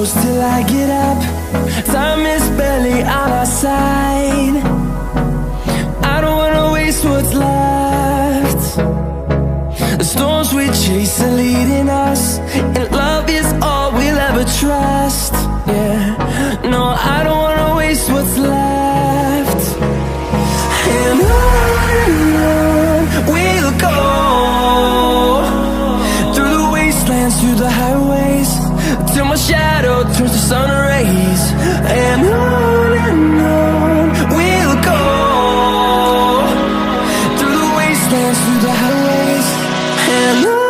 close till I get up. Time is barely on our side. I don't wanna waste what's left. The storms we chase are leading us, and love is all we'll ever trust. Yeah, no, I don't wanna waste what's left. And on we'll go, through the wastelands, through the highways, till my shadow turns to sun rays. And on we'll go, through the wastelands, through the highways, and on.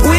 We'll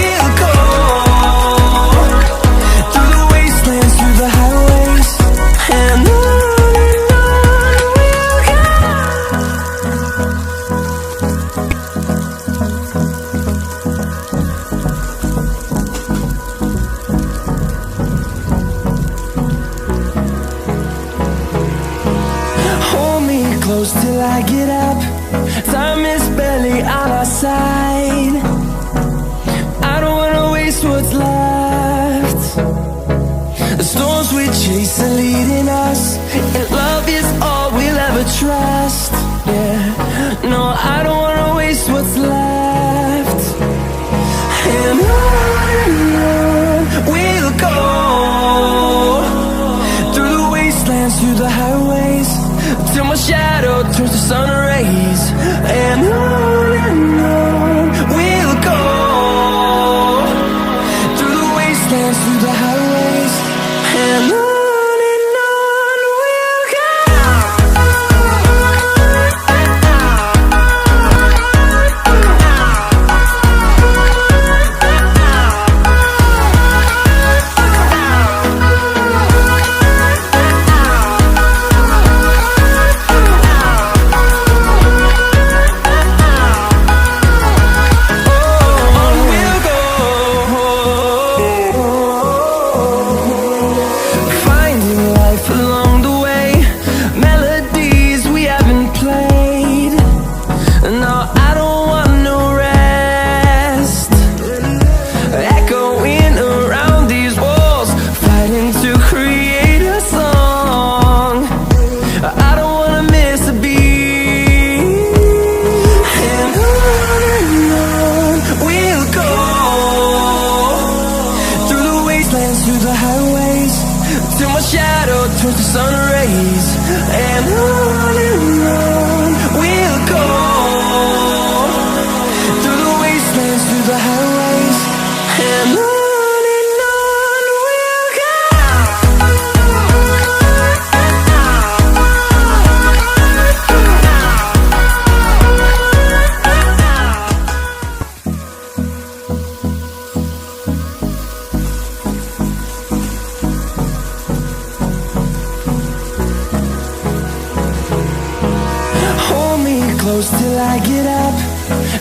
I get up.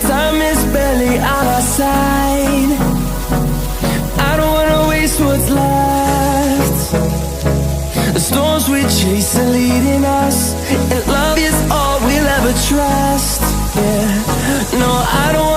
Time is barely on our side. I don't wanna waste what's left. The storms we chase are leading us, and love is all we'll ever trust. Yeah, no, I don't